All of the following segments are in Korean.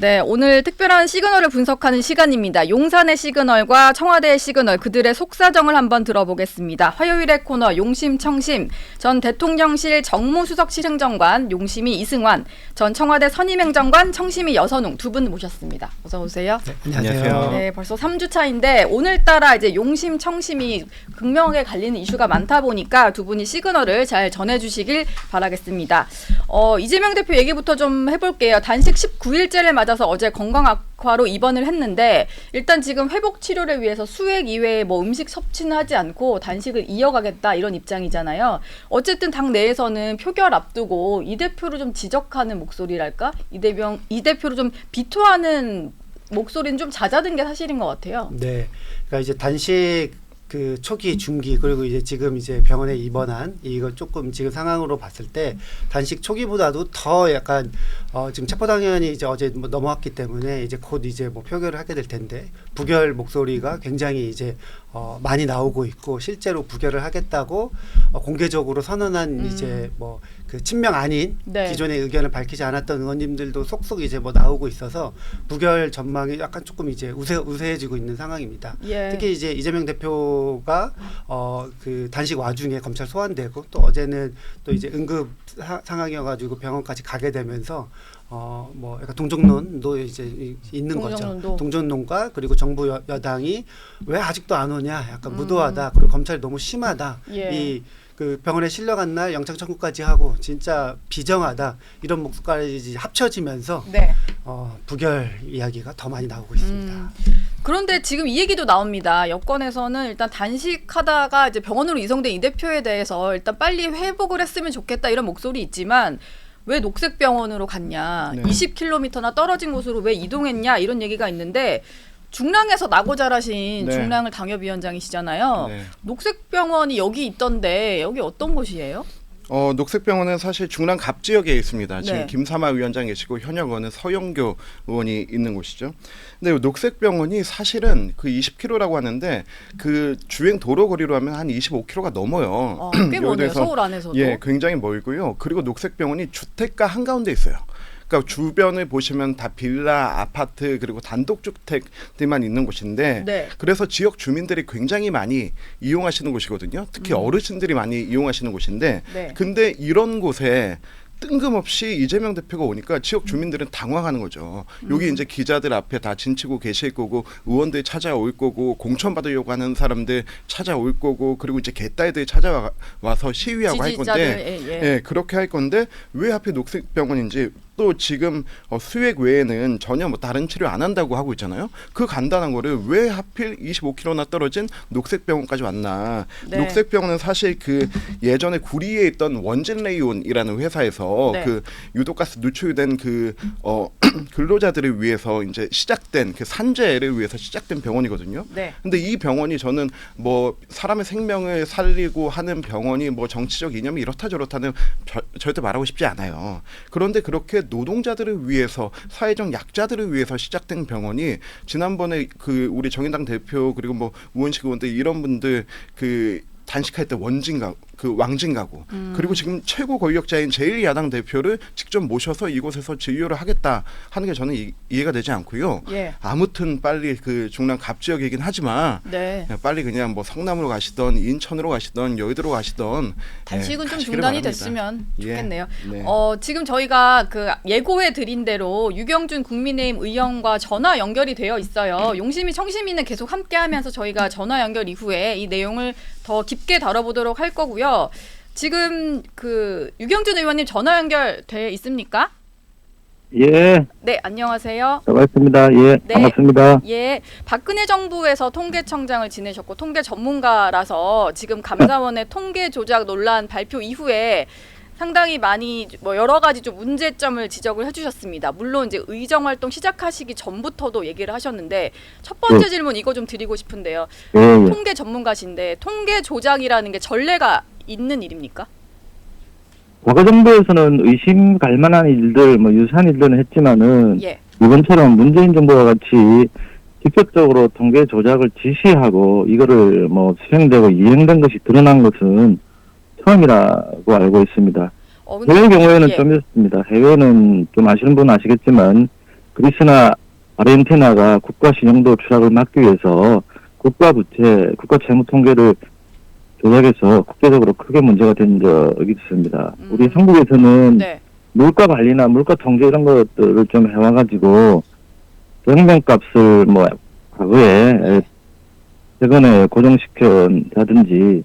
네, 오늘 특별한 시그널을 분석하는 시간입니다. 용산의 시그널과 청와대의 시그널, 그들의 속사정을 한번 들어보겠습니다. 화요일의 코너 용심청심, 전 대통령실 정무수석실 행정관 용심이 이승환, 전 청와대 선임행정관 청심이 여선웅 두 분 모셨습니다. 어서 오세요. 네, 안녕하세요. 네, 벌써 3주 차인데 오늘따라 이제 용심청심이 극명하게 갈리는 이슈가 많다 보니까 두 분이 시그널을 잘 전해주시길 바라겠습니다. 이재명 대표 얘기부터 좀 해볼게요. 단식 19일째를 맞아서 어제 건강 악화로 입원을 했는데 일단 지금 회복 치료를 위해서 수액 이외에 뭐 음식 섭취는 하지 않고 단식을 이어가겠다 이런 입장이잖아요. 어쨌든 당 내에서는 표결 앞두고 이 대표를 좀 지적하는 목소리랄까? 이 대표를 좀 비토하는 목소리는 좀 잦아든 게 사실인 것 같아요. 네, 그러니까 이제 단식 그 초기, 중기 그리고 이제 지금 이제 병원에 입원한 이거 조금 지금 상황으로 봤을 때 단식 초기보다도 더 약간 지금 체포당연이 이제 어제 뭐 넘어왔기 때문에 이제 곧 이제 뭐 표결을 하게 될 텐데 부결 목소리가 굉장히 이제 많이 나오고 있고 실제로 부결을 하겠다고 공개적으로 선언한 이제 뭐 그 친명 아닌 네. 기존의 의견을 밝히지 않았던 의원님들도 속속 이제 뭐 나오고 있어서 부결 전망이 약간 조금 이제 우세해지고 있는 상황입니다. 예. 특히 이제 이재명 대표가 그 단식 와중에 검찰 소환되고 또 어제는 또 이제 응급 상황이어가지고 병원까지 가게 되면서 뭐 약간 동정론도 이제 있는 거죠. 동정론과 그리고 정부 여당이 왜 아직도 안 오냐, 약간 무도하다, 그리고 검찰이 너무 심하다, 예. 그 병원에 실려간 날 영장 청구까지 하고 진짜 비정하다 이런 목소리까지 합쳐지면서 네. 부결 이야기가 더 많이 나오고 있습니다. 그런데 지금 이 얘기도 나옵니다. 여권에서는 일단 단식하다가 이제 병원으로 이송된 이 대표에 대해서 일단 빨리 회복을 했으면 좋겠다 이런 목소리 있지만 왜 녹색병원으로 갔냐, 네. 20km나 떨어진 곳으로 왜 이동했냐 이런 얘기가 있는데 중랑에서 나고 자라신 네. 중랑 당협위원장이시잖아요. 네. 녹색병원이 여기 있던데 여기 어떤 곳이에요? 녹색병원은 사실 중랑 갑 지역에 있습니다. 지금 네. 김사마 위원장 계시고 현역 의원은 서영교 의원이 있는 곳이죠. 근데 녹색병원이 사실은 그 20km라고 하는데 그 주행 도로 거리로 하면 한 25km가 넘어요. 꽤 머네요. 서울 안에서도. 예, 굉장히 멀고요. 그리고 녹색병원이 주택가 한가운데 있어요. 그러니까 주변을 보시면 다 빌라, 아파트 그리고 단독주택들만 있는 곳인데 네. 그래서 지역 주민들이 굉장히 많이 이용하시는 곳이거든요. 특히 어르신들이 많이 이용하시는 곳인데 네. 근데 이런 곳에 뜬금없이 이재명 대표가 오니까 지역 주민들은 당황하는 거죠. 여기 이제 기자들 앞에 다 진치고 계실 거고 의원들 찾아올 거고 공천 받으려고 하는 사람들 찾아올 거고 그리고 이제 개딸들 찾아와서 시위하고 할 건데 예, 그렇게 할 건데 왜 하필 녹색병원인지 또 지금 수액 외에는 전혀 뭐 다른 치료 안 한다고 하고 있잖아요. 그 간단한 거를 왜 하필 25km나 떨어진 녹색병원까지 왔나. 네. 녹색병원은 사실 그 예전에 구리에 있던 원진레이온이라는 회사에서 네. 그 유독가스 누출된 그 근로자들을 위해서 이제 시작된 그 산재를 위해서 시작된 병원이거든요. 네. 근데 이 병원이 저는 뭐 사람의 생명을 살리고 하는 병원이 뭐 정치적 이념이 이렇다 저렇다는 절대 말하고 싶지 않아요. 그런데 그렇게 노동자들을 위해서 사회적 약자들을 위해서 시작된 병원이 지난번에 그 우리 정의당 대표 그리고 뭐 우원식 의원들 이런 분들 그 단식할 때 왕진 가고 그리고 지금 최고 권력자인 제1야당 대표를 직접 모셔서 이곳에서 진료를 하겠다 하는 게 저는 이해가 되지 않고요. 예. 아무튼 빨리 그 중랑 갑 지역이긴 하지만 네. 빨리 그냥 뭐 성남으로 가시던 인천으로 가시던 여의도로 가시던 단식은 좀 가시기를 중단이 바랍니다. 됐으면 좋겠네요. 네. 지금 저희가 그 예고해 드린 대로 유경준 국민의힘 의원과 전화 연결이 되어 있어요. 용심이 청심이는 계속 함께하면서 저희가 전화 연결 이후에 이 내용을 더 깊게 다뤄보도록 할 거고요. 지금 그 유경준 의원님 전화 연결돼 있습니까? 예. 네, 안녕하세요. 반갑습니다. 예, 네. 반갑습니다. 예, 박근혜 정부에서 통계청장을 지내셨고 통계 전문가라서 지금 감사원의 통계 조작 논란 발표 이후에 상당히 많이 뭐 여러 가지 좀 문제점을 지적을 해주셨습니다. 물론 이제 의정 활동 시작하시기 전부터도 얘기를 하셨는데 첫 번째 질문 이거 좀 드리고 싶은데요. 예, 예. 통계 전문가신데 통계 조작이라는 게 전례가 있는 일입니까? 과거 정부에서는 의심 갈 만한 일들, 뭐 유사한 일들은 했지만은 예. 이번처럼 문재인 정부와 같이 직접적으로 통계 조작을 지시하고 이거를 뭐 수행되고 이행된 것이 드러난 것은 처음이라고 알고 있습니다. 근데 해외 경우에는 예. 좀 있습니다. 해외는 좀 아시는 분은 아시겠지만 그리스나 아르헨티나가 국가 신용도 추락을 막기 위해서 국가 부채, 국가 채무 통계를 조작해서 국제적으로 크게 문제가 된 적이 있습니다. 우리 한국에서는 네. 물가 관리나 물가 통제 이런 것들을 좀 해와가지고 생명값을 뭐 과거에 네. 최근에 고정시켰다든지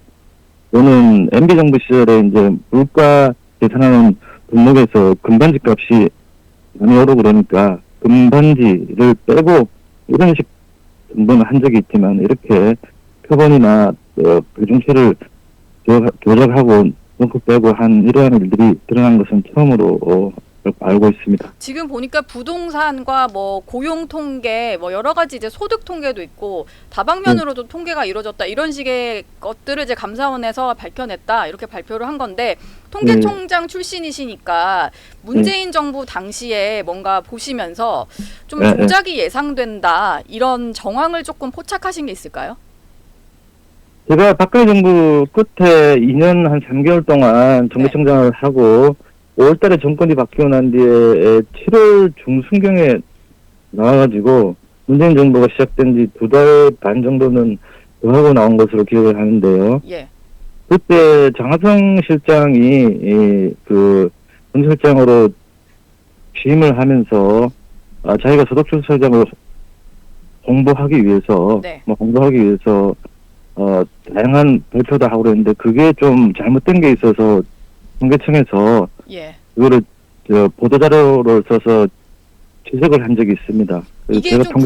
또는 MB 정부 시절에 이제 물가 계산하는 분목에서 금반지 값이 많이 오르고 그러니까 금반지를 빼고 이런 식 정도는 한 적이 있지만 이렇게 표본이나 배중체를 조작하고 넣고 빼고 한 이러한 일들이 드러난 것은 처음으로 알고 있습니다. 지금 보니까 부동산과 뭐 고용 통계, 뭐 여러 가지 이제 소득 통계도 있고 다방면으로도 통계가 이루어졌다 이런 식의 것들을 이제 감사원에서 밝혀냈다 이렇게 발표를 한 건데 통계총장 출신이시니까 문재인 정부 당시에 뭔가 보시면서 좀 조작이 예상된다 이런 정황을 조금 포착하신 게 있을까요? 제가 박근혜 정부 끝에 2년 한 3개월 동안 정부청장을 하고 5월달에 정권이 바뀌고 난 뒤에 7월 중순경에 나와가지고 문재인 정부가 시작된 지 2달 반 정도는 더 하고 나온 것으로 기억을 하는데요. 예. 그때 장하성 실장이 그 정실장으로 취임을 하면서 자기가 소득주소장을 홍보하기 위해서 네. 홍보하기 위해서 다양한 발표도 하고 그랬는데 그게 좀 잘못된 게 있어서 통계청에서 예. 그거를 보도자료를 써서 지적을 한 적이 있습니다. 그래서 이게 제가 좀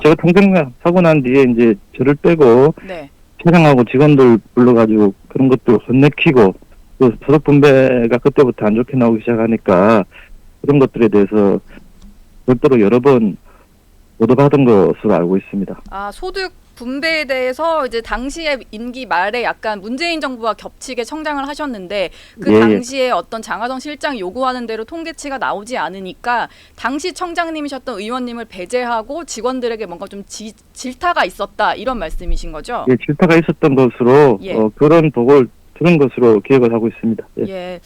제가 통장 사고 난 뒤에 이제 저를 빼고 네. 촬영하고 직원들 불러가지고 그런 것도 혼내키고 또 소득 분배가 그때부터 안 좋게 나오기 시작하니까 그런 것들에 대해서 별도로 여러 번 보도받은 것으로 알고 있습니다. 아, 소득 분배에 대해서 이제 당시에 임기 말에 약간 문재인 정부와 겹치게 청장을 하셨는데 그 예, 당시에 어떤 장하성 실장이 요구하는 대로 통계치가 나오지 않으니까 당시 청장님이셨던 의원님을 배제하고 직원들에게 뭔가 좀 질타가 있었다 이런 말씀이신 거죠? 예, 질타가 있었던 것으로 예. 그런 보고를 들은 것으로 기억을 하고 있습니다. 예. 예.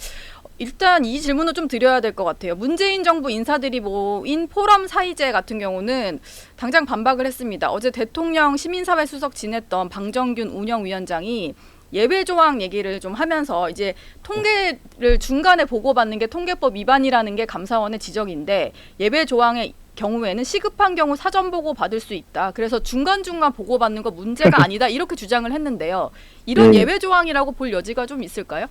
일단 이 질문을 좀 드려야 될 것 같아요. 문재인 정부 인사들이 모인 포럼 사이제 같은 경우는 당장 반박을 했습니다. 어제 대통령 시민사회 수석 지냈던 방정균 운영위원장이 예외 조항 얘기를 좀 하면서 이제 통계를 중간에 보고받는 게 통계법 위반이라는 게 감사원의 지적인데 예외 조항의 경우에는 시급한 경우 사전 보고 받을 수 있다. 그래서 중간중간 보고받는 거 문제가 아니다. 이렇게 주장을 했는데요. 이런 네. 예외 조항이라고 볼 여지가 좀 있을까요?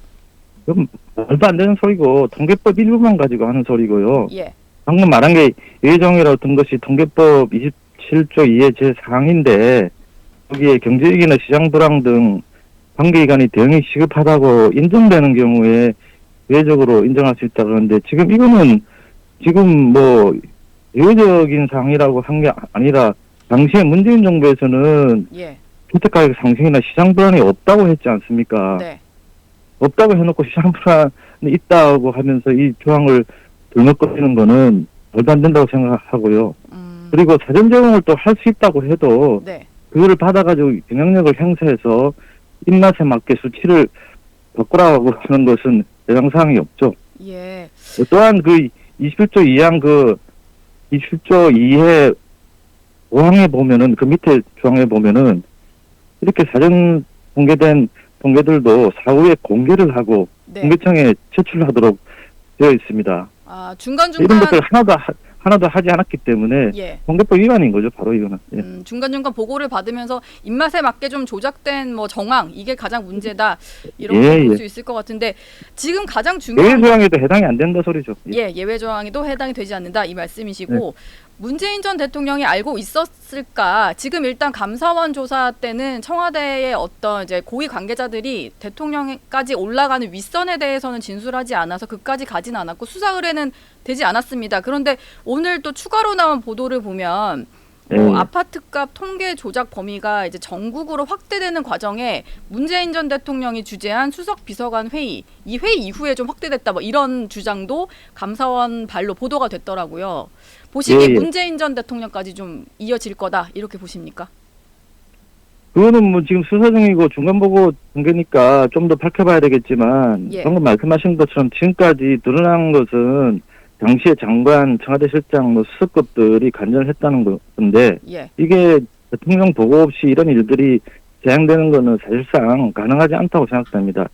그럼 말도 안 되는 소리고 통계법 일부만 가지고 하는 소리고요. 예. 방금 말한 게 예정이라고 든 것이 통계법 27조 2의 제4항인데 거기에 경제위기나 시장 불황 등 관계기관이 대응이 시급하다고 인정되는 경우에 예외적으로 인정할 수 있다 그러는데 지금 이거는 지금 뭐 예외적인 사항이라고 한 게 아니라 당시에 문재인 정부에서는 예. 주택가격 상승이나 시장 불안이 없다고 했지 않습니까? 네. 없다고 해놓고 시장 불안이 있다고 하면서 이 조항을 들먹거리는 거는 말도 안 된다고 생각하고요. 그리고 사전 제공을 또 할 수 있다고 해도 네. 그거를 받아가지고 영향력을 행사해서 입맛에 맞게 수치를 바꾸라고 하는 것은 해당 사항이 없죠. 예. 또한 그 27조 2항 그 27조 2의 5항에 보면은 그 밑에 조항에 보면은 이렇게 사전 공개된 통계들도 사후에 공개를 하고 네. 통계청에 제출하도록 되어 있습니다. 아, 이런 중간중간 것들 하나도 하지 않았기 때문에 예. 통계법 위반인 거죠, 바로 이거는. 예. 중간중간 보고를 받으면서 입맛에 맞게 좀 조작된 뭐 정황 이게 가장 문제다 이렇게 예, 볼 예. 수 있을 것 같은데 지금 가장 예외 중요한 조항에도 해당이 안 된다 소리죠. 예, 예외 조항에도 해당이 되지 않는다 이 말씀이시고 문재인 전 대통령이 알고 있었을까? 지금 일단 감사원 조사 때는 청와대의 어떤 이제 고위 관계자들이 대통령까지 올라가는 윗선에 대해서는 진술하지 않아서 그까지 가진 않았고 수사 의뢰는 되지 않았습니다. 그런데 오늘 또 추가로 나온 보도를 보면 아파트값 통계 조작 범위가 이제 전국으로 확대되는 과정에 문재인 전 대통령이 주재한 수석 비서관 회의, 이 회의 이후에 좀 확대됐다 뭐 이런 주장도 감사원 발로 보도가 됐더라고요. 보시기에 문재인 전 대통령까지 좀 이어질 거다 이렇게 보십니까? 그거는 뭐 지금 수사 중이고 중간 보고 공개니까 좀 더 밝혀봐야 되겠지만 방금 말씀하신 것처럼 지금까지 드러난 것은 당시에 장관, 청와대 실장, 뭐 수석급들이 간전을 했다는 건데 예. 이게 대통령 보고 없이 이런 일들이 재행되는 거는 사실상 가능하지 않다고 생각됩니다.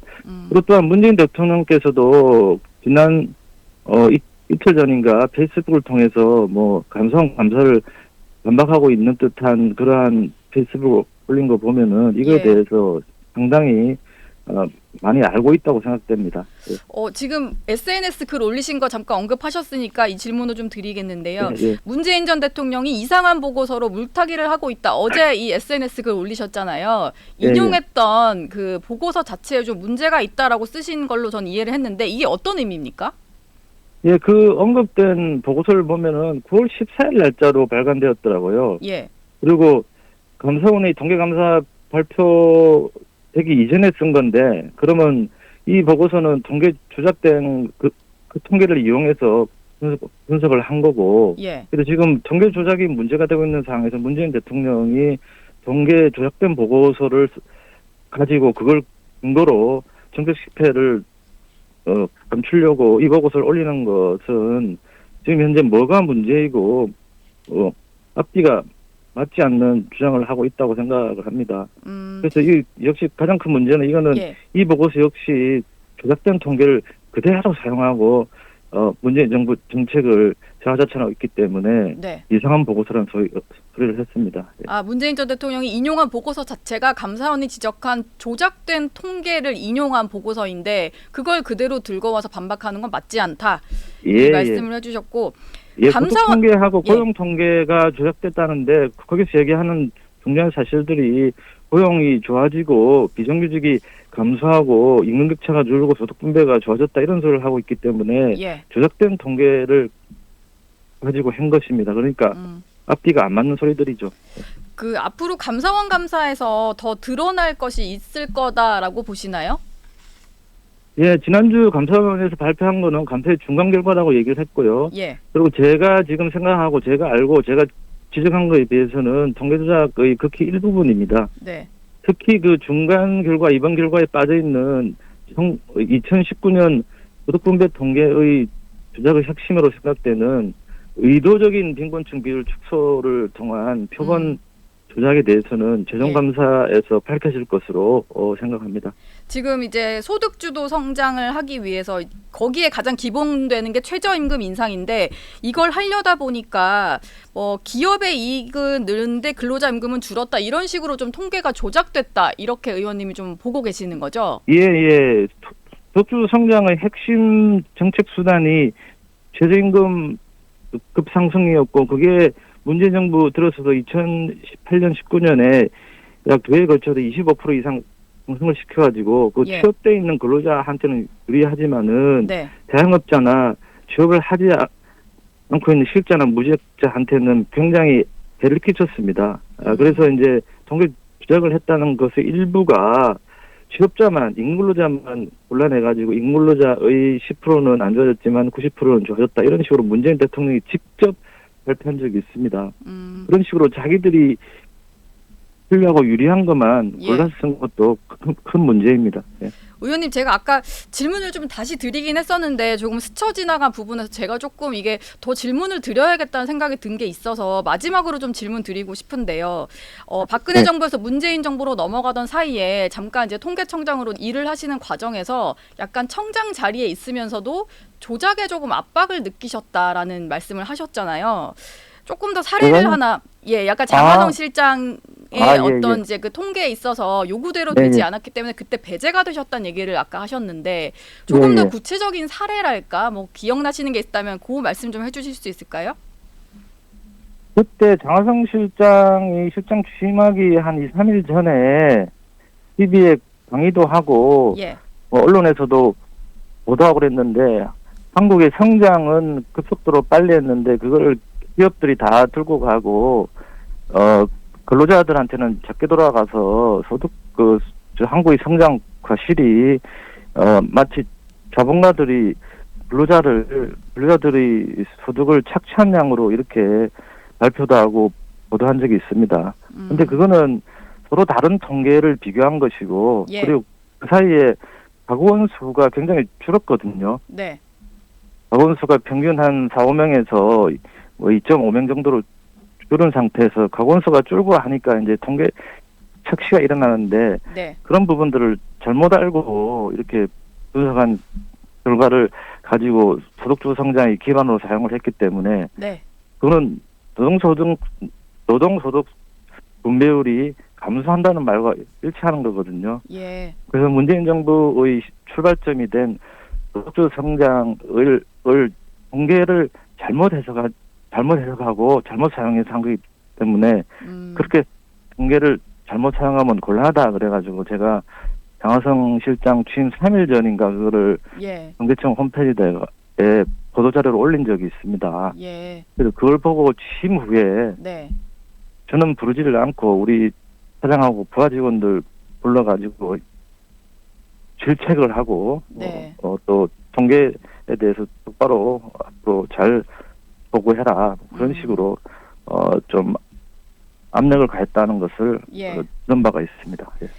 그리고 또한 문재인 대통령께서도 지난 이틀 전인가 페이스북을 통해서 뭐 감사를 반박하고 있는 듯한 그러한 페이스북 올린 거 보면은 이거에 예. 대해서 상당히 많이 알고 있다고 생각됩니다. 예. 지금 SNS 글 올리신 거 잠깐 언급하셨으니까 이 질문을 좀 드리겠는데요. 예. 문재인 전 대통령이 이상한 보고서로 물타기를 하고 있다. 어제 이 SNS 글 올리셨잖아요. 예, 예. 인용했던 그 보고서 자체에 좀 문제가 있다라고 쓰신 걸로 전 이해를 했는데 이게 어떤 의미입니까? 예, 그 언급된 보고서를 보면은 9월 14일 날짜로 발간되었더라고요. 예. 그리고 감사원의 통계감사 발표되기 이전에 쓴 건데, 그러면 이 보고서는 통계 조작된 그 통계를 이용해서 분석을 한 거고, 예. 그래서 지금 통계 조작이 문제가 되고 있는 상황에서 문재인 대통령이 통계 조작된 보고서를 가지고 그걸 근거로 정책 실패를 감추려고 이 보고서를 올리는 것은 지금 현재 뭐가 문제이고 앞뒤가 맞지 않는 주장을 하고 있다고 생각을 합니다. 그래서 이 역시 가장 큰 문제는 이거는 예. 이 보고서 역시 조작된 통계를 그대로 사용하고 문재인 정부 정책을 자화자찬하고 있기 때문에 네. 이상한 보고서라는 소리를 했습니다. 예. 문재인 전 대통령이 인용한 보고서 자체가 감사원이 지적한 조작된 통계를 인용한 보고서인데 그걸 그대로 들고 와서 반박하는 건 맞지 않다. 이 말씀을 해주셨고 예, 소득 통계하고 예. 고용 통계가 조작됐다는데 거기서 얘기하는 중요한 사실들이 고용이 좋아지고 비정규직이 감소하고 임금 격차가 줄고 소득 분배가 좋아졌다 이런 소리를 하고 있기 때문에 예. 조작된 통계를 가지고 한 것입니다. 그러니까 앞뒤가 안 맞는 소리들이죠. 그 앞으로 감사원 감사에서 더 드러날 것이 있을 거다라고 보시나요? 예, 지난주 감사원에서 발표한 거는 감사의 중간 결과라고 얘기를 했고요. 예. 그리고 제가 지금 생각하고 제가 알고 제가 지적한 거에 비해서는 통계 조작의 극히 일부분입니다. 네. 특히 그 중간 결과, 이번 결과에 빠져 있는 2019년 소득분배 통계의 조작의 핵심으로 생각되는 의도적인 빈곤층 비율 축소를 통한 표본 조작에 대해서는 재정감사에서 밝혀질 것으로 생각합니다. 지금 이제 소득주도 성장을 하기 위해서 거기에 가장 기본되는 게 최저임금 인상인데 이걸 하려다 보니까 뭐 기업의 이익은 늘는데 근로자 임금은 줄었다 이런 식으로 좀 통계가 조작됐다 이렇게 의원님이 좀 보고 계시는 거죠? 예. 소득주도 성장의 핵심 정책 수단이 최저임금 급상승이었고 그게 문재인 정부 들어서서 2018년, 19년에 약 2회에 걸쳐서 25% 이상 상승을 시켜가지고 그 예. 취업돼 있는 근로자한테는 유리하지만은 네. 자영업자나 취업을 하지 않고 있는 실자나 무직자한테는 굉장히 해를 끼쳤습니다. 그래서 이제 통계 조작을 했다는 것의 일부가 취업자만, 임근로자만 골라내가지고 임근로자의 10%는 안 좋아졌지만 90%는 좋아졌다. 이런 식으로 문재인 대통령이 직접 발표한 적이 있습니다. 그런 식으로 자기들이 하려고 유리한 것만 예. 골라서 쓴 것도 큰 문제입니다. 예. 의원님 제가 아까 질문을 좀 다시 드리긴 했었는데 조금 스쳐 지나간 부분에서 제가 조금 이게 더 질문을 드려야겠다는 생각이 든 게 있어서 마지막으로 좀 질문 드리고 싶은데요. 박근혜 네. 정부에서 문재인 정부로 넘어가던 사이에 잠깐 이제 통계청장으로 일을 하시는 과정에서 약간 청장 자리에 있으면서도 조작에 조금 압박을 느끼셨다라는 말씀을 하셨잖아요. 조금 더 사례를 하나, 약간 장하성 실장의 어떤 이제 그 통계에 있어서 요구대로 되지 않았기 때문에 그때 배제가 되셨다는 얘기를 아까 하셨는데 조금 더 구체적인 사례랄까, 뭐 기억나시는 게 있다면 그 말씀 좀 해주실 수 있을까요? 그때 장하성 실장이 실장 취임하기 한 2, 3일 전에 TV에 강의도 하고 언론에서도 보도하고 그랬는데 한국의 성장은 급속도로 빨리 했는데 그걸 기업들이 다 들고 가고 근로자들한테는 작게 돌아가서 소득 한국의 성장 과실이 마치 자본가들이 근로자들의 소득을 착취한 양으로 이렇게 발표도 하고 보도한 적이 있습니다. 근데 그거는 서로 다른 통계를 비교한 것이고 그리고 그 사이에 가구원 수가 굉장히 줄었거든요. 네. 가건수가 평균 한 4, 5명에서 뭐 2.5명 정도로 줄은 상태에서 가건수가 줄고 하니까 이제 통계 착시가 일어나는데 네. 그런 부분들을 잘못 알고 이렇게 분석한 결과를 가지고 소득주 성장의 기반으로 사용을 했기 때문에 네. 그거는 노동소득 분배율이 감소한다는 말과 일치하는 거거든요. 예. 그래서 문재인 정부의 출발점이 된 소득주 성장을 통계를 잘못 해석하고 잘못 사용해서 한 거기 때문에 그렇게 통계를 잘못 사용하면 곤란하다 그래가지고 제가 장하성 실장 취임 3일 전인가 그거를 예. 경제청 홈페이지에 보도자료를 올린 적이 있습니다. 예. 그래서 그걸 보고 취임 후에 네. 저는 부르지를 않고 우리 사장하고 부하 직원들 불러가지고 질책을 하고 네. 또 통계에 대해서 똑바로 앞으로 잘 보고해라 그런 식으로 좀 압력을 가했다는 것을 예. 들은 바가 있습니다. 예.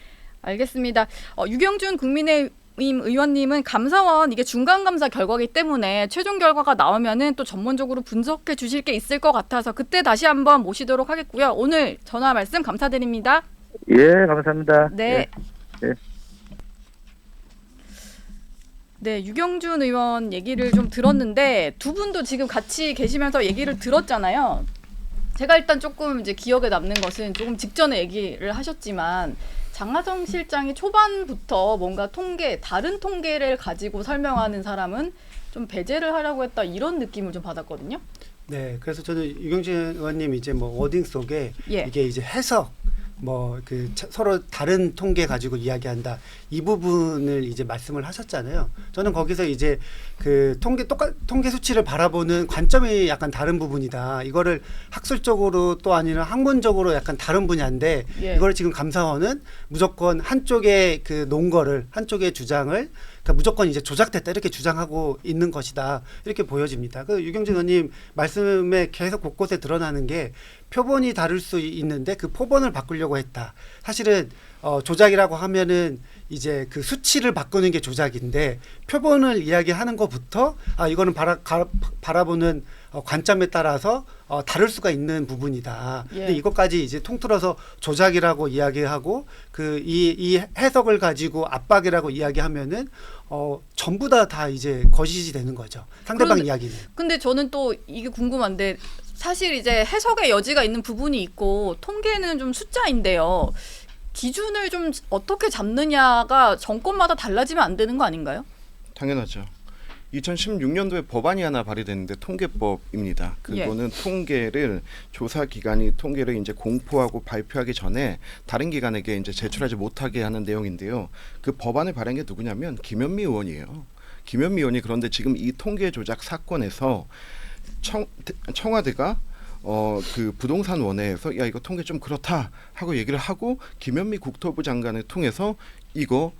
알겠습니다. 유경준 국민의힘 의원님은 감사원 이게 중간감사 결과이기 때문에 최종 결과가 나오면은 또 전문적으로 분석해 주실 게 있을 것 같아서 그때 다시 한번 모시도록 하겠고요. 오늘 전화 말씀 감사드립니다. 예, 감사합니다. 네. 예. 예. 네, 유경준 의원 얘기를 좀 들었는데 두 분도 지금 같이 계시면서 얘기를 들었잖아요. 제가 일단 조금 이제 기억에 남는 것은 조금 직전에 얘기를 하셨지만 장하성 실장이 초반부터 뭔가 다른 통계를 가지고 설명하는 사람은 좀 배제를 하려고 했다 이런 느낌을 좀 받았거든요. 네, 그래서 저는 유경진 의원님 이제 뭐 워딩 속에 예. 이게 이제 해석 뭐 그 서로 다른 통계 가지고 이야기한다 이 부분을 이제 말씀을 하셨잖아요. 저는 거기서 이제 그 통계 수치를 바라보는 관점이 약간 다른 부분이다. 이거를 학술적으로 또 아니면 학문적으로 약간 다른 분야인데 예. 이걸 지금 감사원은 무조건 한쪽의 그 논거를 한쪽의 주장을 그러니까 무조건 이제 조작됐다 이렇게 주장하고 있는 것이다 이렇게 보여집니다. 그 유경진 의원님 말씀에 계속 곳곳에 드러나는 게 표본이 다를 수 있는데 그 표본을 바꾸려고 했다. 사실은 조작이라고 하면은 이제 그 수치를 바꾸는 게 조작인데 표본을 이야기하는 것부터 이거는 바라보는 관점에 따라서 다를 수가 있는 부분이다. 예. 근데 이것까지 이제 통틀어서 조작이라고 이야기하고 이 해석을 가지고 압박이라고 이야기하면은 전부 다 이제 거짓이 되는 거죠. 상대방 이야기는. 근데 저는 또 이게 궁금한데 사실 이제 해석의 여지가 있는 부분이 있고 통계는 좀 숫자인데요. 기준을 좀 어떻게 잡느냐가 정권마다 달라지면 안 되는 거 아닌가요? 당연하죠. 2016년도에 법안이 하나 발의됐는데 통계법입니다. 그거는 통계를 조사 기관이 통계를 이제 공포하고 발표하기 전에 다른 기관에게 이제 제출하지 못하게 하는 내용인데요. 그 법안을 발의한 게 누구냐면 김현미 의원이에요. 김현미 의원이 그런데 지금 이 통계 조작 사건에서 청와대가 그 부동산 원회에서 야 이거 통계 좀 그렇다 하고 얘기를 하고 김현미 국토부 장관을 통해서 이거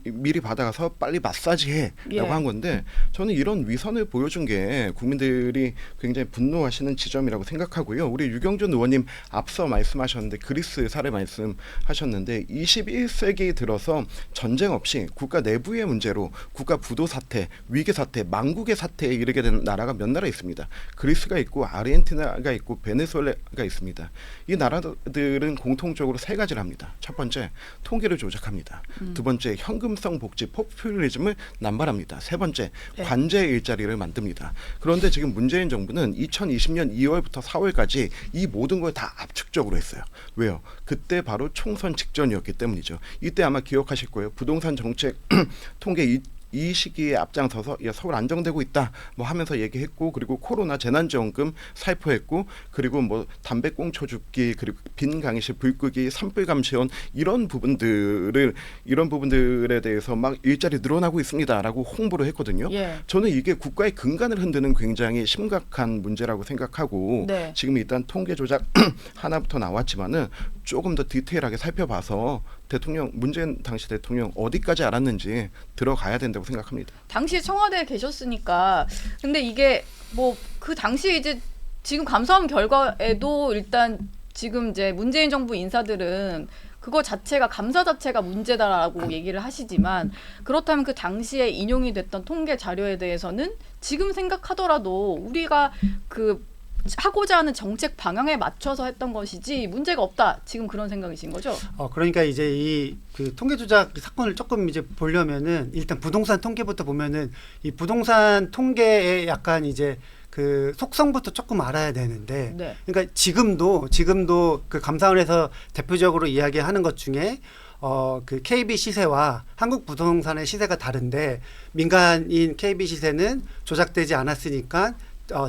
미리 받아가서 빨리 마사지해라고 예. 한 건데 저는 이런 위선을 보여준 게 국민들이 굉장히 분노하시는 지점이라고 생각하고요. 우리 유경준 의원님 앞서 말씀하셨는데 그리스 사례 말씀하셨는데 21세기 들어서 전쟁 없이 국가 내부의 문제로 국가 부도 사태, 위기 사태, 망국의 사태에 이르게 된 나라가 몇 나라 있습니다. 그리스가 있고 아르헨티나가 있고 베네수엘라가 있습니다. 이 나라들은 공통적으로 세 가지를 합니다. 첫 번째, 통계를 조작합니다. 두 번째, 현금성 복지 포퓰리즘을 남발합니다. 세 번째, 네. 관제 일자리를 만듭니다. 그런데 지금 문재인 정부는 2020년 2월부터 4월까지 이 모든 걸 다 압축적으로 했어요. 왜요? 그때 바로 총선 직전이었기 때문이죠. 이때 아마 기억하실 거예요. 부동산 정책 통계 이 시기에 앞장서서 서울 안정되고 있다 뭐 하면서 얘기했고 그리고 코로나 재난지원금 살포했고 그리고 뭐 담배꽁초 줍기 그리고 빈 강의실 불 끄기 산불 감시원 이런 부분들에 대해서 막 일자리 늘어나고 있습니다라고 홍보를 했거든요. 예. 저는 이게 국가의 근간을 흔드는 굉장히 심각한 문제라고 생각하고 네. 지금 일단 통계 조작 하나부터 나왔지만은 조금 더 디테일하게 살펴봐서 문재인 당시 대통령 어디까지 알았는지 들어가야 된다고 생각합니다. 당시 청와대에 계셨으니까 근데 이게 뭐 그 당시 이제 지금 감사원 결과에도 일단 지금 이제 문재인 정부 인사들은 그거 자체가 감사 자체가 문제다라고 얘기를 하시지만 그렇다면 그 당시에 인용이 됐던 통계 자료에 대해서는 지금 생각하더라도 우리가 그 하고자 하는 정책 방향에 맞춰서 했던 것이지 문제가 없다. 지금 그런 생각이신 거죠? 그러니까 이제 이 그 통계 조작 사건을 조금 이제 보려면은 일단 부동산 통계부터 보면은 이 부동산 통계의 약간 이제 그 속성부터 조금 알아야 되는데, 네. 그러니까 지금도 그 감사원에서 대표적으로 이야기하는 것 중에 그 KB 시세와 한국 부동산의 시세가 다른데 민간인 KB 시세는 조작되지 않았으니까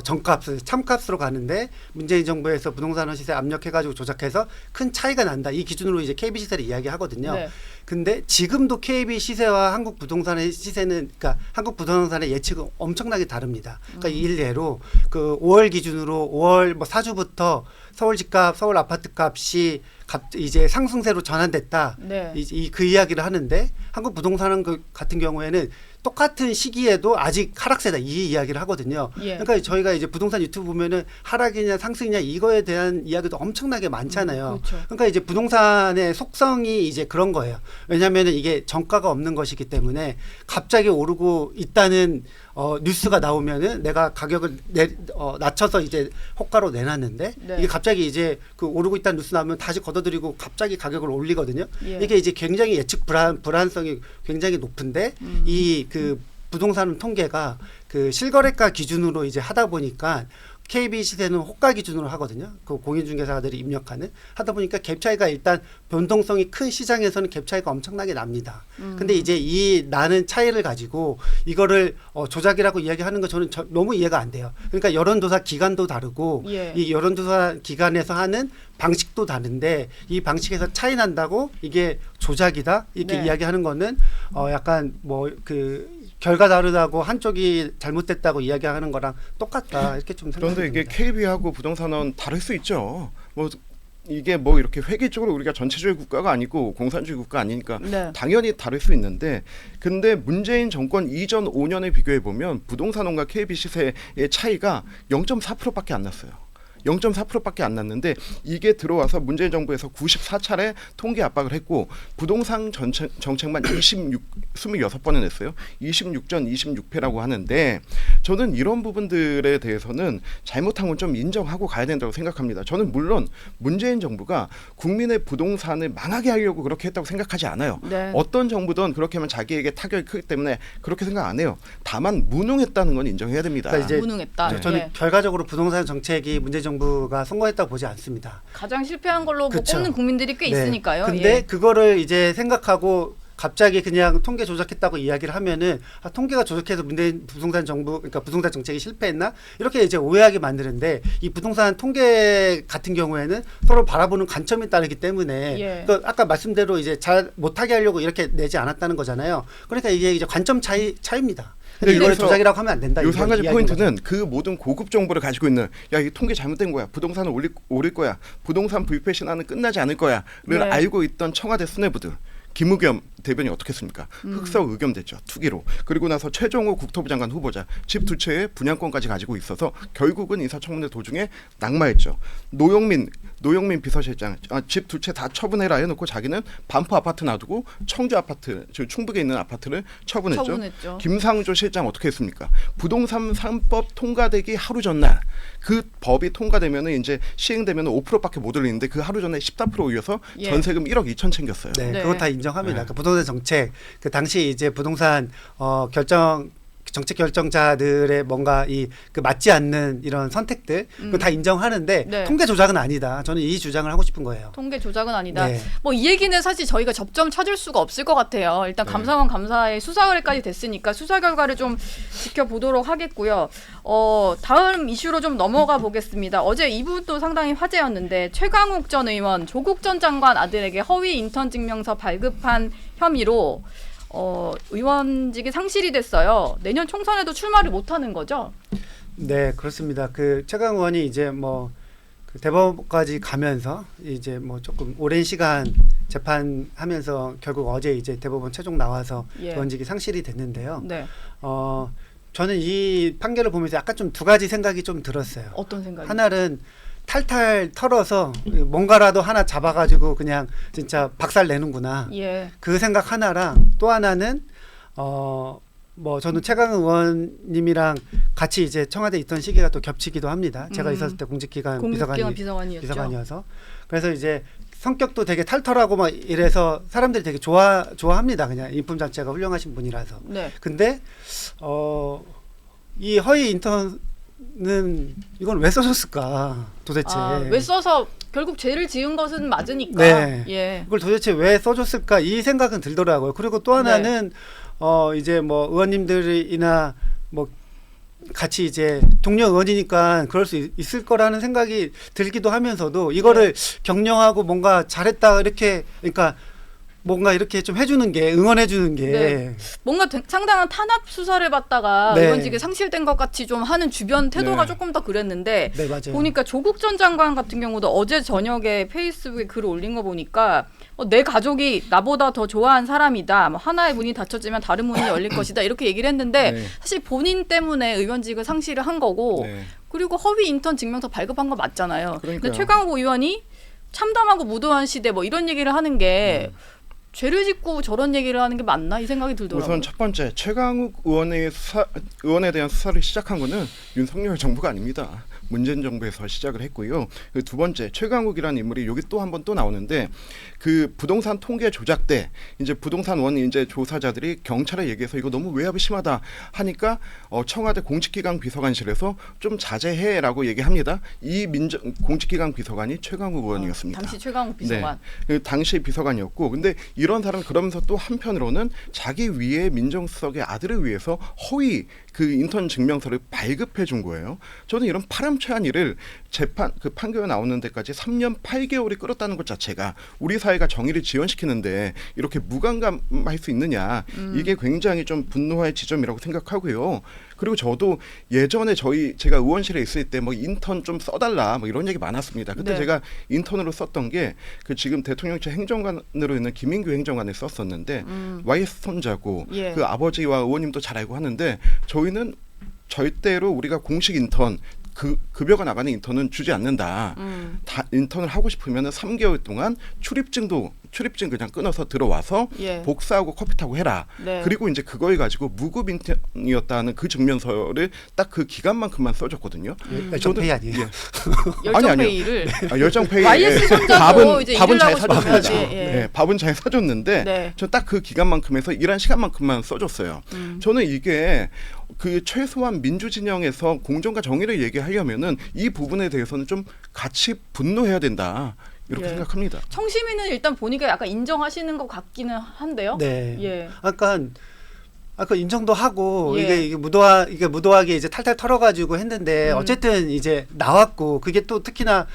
정값, 참값으로 가는데 문재인 정부에서 부동산 시세 압력해가지고 조작해서 큰 차이가 난다. 이 기준으로 이제 KB 시세를 이야기하거든요. 네. 근데 지금도 KB 시세와 한국 부동산의 시세는, 그러니까 한국 부동산의 예측은 엄청나게 다릅니다. 그러니까 일례로 그 5월 기준으로 5월 뭐 사주부터 서울 집값, 서울 아파트 값이 이제 상승세로 전환됐다. 네. 그 이야기를 하는데 한국 부동산 같은 경우에는 똑같은 시기에도 아직 하락세다 이 이야기를 하거든요. 예. 그러니까 저희가 이제 부동산 유튜브 보면은 하락이냐 상승이냐 이거에 대한 이야기도 엄청나게 많잖아요. 그렇죠. 그러니까 이제 부동산의 속성이 이제 그런 거예요. 왜냐하면은 이게 정가가 없는 것이기 때문에 갑자기 오르고 있다는 뉴스가 나오면은 내가 가격을 낮춰서 이제 호가로 내놨는데 네. 이게 갑자기 이제 그 오르고 있다는 뉴스 나오면 다시 걷어들이고 갑자기 가격을 올리거든요. 예. 이게 이제 굉장히 예측 불안성이 굉장히 높은데 이 그 부동산 통계가 그 실거래가 기준으로 이제 하다 보니까 KB 시세는 호가 기준으로 하거든요. 그 공인중개사들이 입력하는 하다 보니까 갭 차이가 일단 변동성이 큰 시장에서는 갭 차이가 엄청나게 납니다. 근데 이제 이 나는 차이를 가지고 이거를 조작이라고 이야기하는 거 저는 너무 이해가 안 돼요. 그러니까 여론조사 기간도 다르고 예. 이 여론조사 기관에서 하는 방식도 다른데 이 방식에서 차이 난다고 이게 조작이다 이렇게 네. 이야기하는 거는 약간 뭐 그 결과 다르다고 한쪽이 잘못됐다고 이야기하는 거랑 똑같다 이렇게 좀 생각합니다. 그런데 이게 KB하고 부동산은 다를 수 있죠. 뭐 이게 뭐 이렇게 획일적으로 우리가 전체주의 국가가 아니고 공산주의 국가 아니니까 네. 당연히 다를 수 있는데, 근데 문재인 정권 이전 5년에 비교해 보면 부동산원과 KB 시세의 차이가 0.4%밖에 안 났어요. 0.4%밖에 안 났는데 이게 들어와서 문재인 정부에서 94차례 통계 압박을 했고 부동산 정책만 26번을 냈어요. 26전 26패라고 하는데 저는 이런 부분들에 대해서는 잘못한 건 좀 인정하고 가야 된다고 생각합니다. 저는 물론 문재인 정부가 국민의 부동산을 망하게 하려고 그렇게 했다고 생각하지 않아요. 네. 어떤 정부든 그렇게 하면 자기에게 타격이 크기 때문에 그렇게 생각 안 해요. 다만 무능했다는 건 인정해야 됩니다. 그러니까 이제 무능했다. 저는 예. 결과적으로 부동산 정책이 문재인 정부가 성공했다고 보지 않습니다. 가장 실패한 걸로 뭐 그쵸. 꼽는 국민들이 꽤 네. 있으니까요. 근데 예. 그거를 이제 생각하고 갑자기 그냥 통계 조작했다고 이야기를 하면은 통계가 조작해서 문재인 부동산 정부, 그러니까 부동산 정책이 실패했나 이렇게 이제 오해하게 만드는데 이 부동산 통계 같은 경우에는 서로 바라보는 관점이 다르기 때문에 예. 그러니까 아까 말씀대로 이제 잘 못하게 하려고 이렇게 내지 않았다는 거잖아요. 그러니까 이게 이제 관점 차이입니다. 근데 이걸 여기서 조작이라고 하면 안 된다. 요 한 가지 이야기인 포인트는 그 모든 고급 정보를 가지고 있는 야 이 통계 잘못된 거야. 부동산은 오를 거야. 부동산 불패 신화는 끝나지 않을 거야를 네. 알고 있던 청와대 수뇌부들. 김의겸 대변이 어떻게 했습니까? 흑석 의겸됐죠. 투기로. 그리고 나서 최종호 국토부 장관 후보자 집 두 채의 분양권까지 가지고 있어서 결국은 인사청문회 도중에 낙마했죠. 노영민 비서실장 집 두 채 다 처분해라 해놓고 자기는 반포 아파트 놔두고 청주 아파트, 즉 충북에 있는 아파트를 처분했죠. 김상조 실장 어떻게 했습니까? 부동산 3법 통과되기 하루 전날 그 법이 통과되면은 이제 시행되면은 5%밖에 못 올리는데 그 하루 전에 14% 올려서 예. 전세금 1억 2천 챙겼어요. 네, 네. 그거 다 인정합니다. 네. 그 부동산 정책, 그 당시 이제 부동산 정책 결정자들의 뭔가 그 맞지 않는 이런 선택들, 그거 다 인정하는데 네. 통계 조작은 아니다. 저는 이 주장을 하고 싶은 거예요. 통계 조작은 아니다. 네. 뭐 이 얘기는 사실 저희가 접점 찾을 수가 없을 것 같아요. 일단 네. 감사원 감사의 수사 의뢰까지 됐으니까 수사 결과를 좀 지켜보도록 하겠고요. 다음 이슈로 좀 넘어가 보겠습니다. 어제 이 부분도 상당히 화제였는데 최강욱 전 의원, 조국 전 장관 아들에게 허위 인턴 증명서 발급한 혐의로 의원직이 상실이 됐어요. 내년 총선에도 출마를 못하는 거죠? 네, 그렇습니다. 그 최강 의원이 이제 그 대법원까지 가면서 이제 조금 오랜 시간 재판하면서 결국 어제 이제 대법원 최종 나와서 예. 의원직이 상실이 됐는데요. 네. 저는 이 판결을 보면서 약간 좀 두 가지 생각이 좀 들었어요. 어떤 생각이? 하나는 탈탈 털어서 뭔가라도 하나 잡아가지고 그냥 진짜 박살 내는구나. 예. 그 생각 하나랑 또 하나는 뭐 저는 최강욱 의원님이랑 같이 이제 청와대 있던 시기가 또 겹치기도 합니다. 제가 있었을 때 공직기관 비서관이었죠. 비서관이어서 그래서 이제 성격도 되게 탈털하고 막 이래서 사람들이 되게 좋아합니다. 그냥 인품 자체가 훌륭하신 분이라서. 네. 근데 이 허위 인턴은 이건 왜 써줬을까 도대체? 왜 써서 결국 죄를 지은 것은 맞으니까. 네. 예. 이걸 도대체 왜 써줬을까 이 생각은 들더라고요. 그리고 또 하나는 이제 뭐 의원님들이나 뭐 같이 이제 동료 의원이니까 그럴 수 있을 거라는 생각이 들기도 하면서도 이거를 경영하고 뭔가 잘했다 이렇게 그러니까 뭔가 이렇게 좀 해주는 게 응원해주는 게 네. 뭔가 상당한 탄압 수사를 받다가 네. 의원직이 상실된 것 같이 좀 하는 주변 태도가 네. 조금 더 그랬는데 네, 맞아요. 보니까 조국 전 장관 같은 경우도 어제 저녁에 페이스북에 글을 올린 거 보니까 내 가족이 나보다 더 좋아한 사람이다. 뭐 하나의 문이 닫혔지만 다른 문이 열릴 것이다. 이렇게 얘기를 했는데 네. 사실 본인 때문에 의원직을 상실을 한 거고 네. 그리고 허위 인턴 증명서 발급한 거 맞잖아요. 근데 그러니까요. 최강욱 의원이 참담하고 무도한 시대 뭐 이런 얘기를 하는 게 죄를 짓고 저런 얘기를 하는 게 맞나 이 생각이 들더라고요. 우선 첫 번째 최강욱 의원에 대한 수사를 시작한 거는 윤석열 정부가 아닙니다. 문재인 정부에서 시작을 했고요. 그 두 번째 최강욱이라는 인물이 여기 또 한 번 또 나오는데 그 부동산 통계 조작 때 이제 부동산 원 이제 조사자들이 경찰에 얘기해서 이거 너무 외압이 심하다 하니까 청와대 공직기강 비서관실에서 좀 자제해라고 얘기합니다. 이 공직기강 비서관이 최강욱 의원이었습니다. 당시 최강욱 비서관. 네. 그 당시 비서관이었고 근데 이런 사람 그러면서 또 한편으로는 자기 위에 민정수석의 아들을 위해서 허위 그 인턴 증명서를 발급해 준 거예요. 저는 이런 파렴치한 일을 재판 그 판결 나오는 데까지 3년 8개월이 끌었다는 것 자체가 우리 사회가 정의를 지연시키는데 이렇게 무감감할 수 있느냐 이게 굉장히 좀 분노할 지점이라고 생각하고요. 그리고 저도 예전에 제가 의원실에 있을 때 뭐 인턴 좀 써달라 뭐 이런 얘기 많았습니다. 그때 네. 제가 인턴으로 썼던 게 그 지금 대통령실 행정관으로 있는 김인규 행정관을 썼었는데 YS 손자고 예. 그 아버지와 의원님도 잘 알고 하는데 저희는 절대로 우리가 공식 인턴 급여가 나가는 인턴은 주지 않는다. 인턴을 하고 싶으면 3개월 동안 출입증 그냥 끊어서 들어와서 예. 복사하고 커피 타고 해라. 네. 그리고 이제 그걸 가지고 무급 인턴이었다는 그 증명서를 딱 그 기간만큼만 써줬거든요. 열정페이 아니에요? 열정페이를 열정페이 YS 손자도 이제 밥은 일을 잘 하고 싶으면 사줬죠. 예. 네, 밥은 잘 사줬는데 네. 저 딱 그 기간만큼 해서 일한 시간만큼만 써줬어요. 저는 이게 그 최소한 민주진영에서 공정과 정의를 얘기하려면은 이 부분에 대해서는 좀 같이 분노해야 된다. 이렇게 예. 생각합니다. 청시민은 일단 보니까 약간 인정하시는 것 같기는 한데요. 네. 예. 아까 인정도 하고 예. 이게 무도하게 이제 탈탈 털어가지고 했는데 어쨌든 이제 나왔고 그게 또 특히나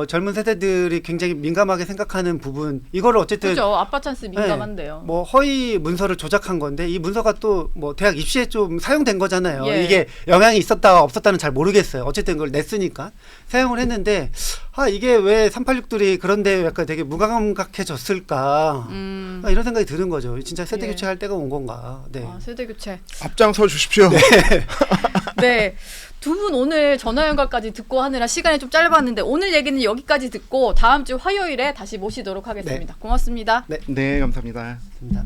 젊은 세대들이 굉장히 민감하게 생각하는 부분 이거를 어쨌든 그죠. 아빠 찬스 민감한데요. 뭐 허위 문서를 조작한 건데 이 문서가 또 뭐 대학 입시에 좀 사용된 거잖아요. 예. 이게 영향이 있었다 없었다는 잘 모르겠어요. 어쨌든 그걸 냈으니까 사용을 했는데 이게 왜 386들이 그런데 약간 되게 무감각해졌을까 이런 생각이 드는 거죠. 진짜 세대 예. 교체할 때가 온 건가. 네. 세대 교체. 앞장서 주십시오. 네. 두 분 오늘 전화 연결까지 듣고 하느라 시간이 좀 짧았는데 오늘 얘기는 여기까지 듣고 다음 주 화요일에 다시 모시도록 하겠습니다. 고맙습니다. 네, 감사합니다. 맞습니다.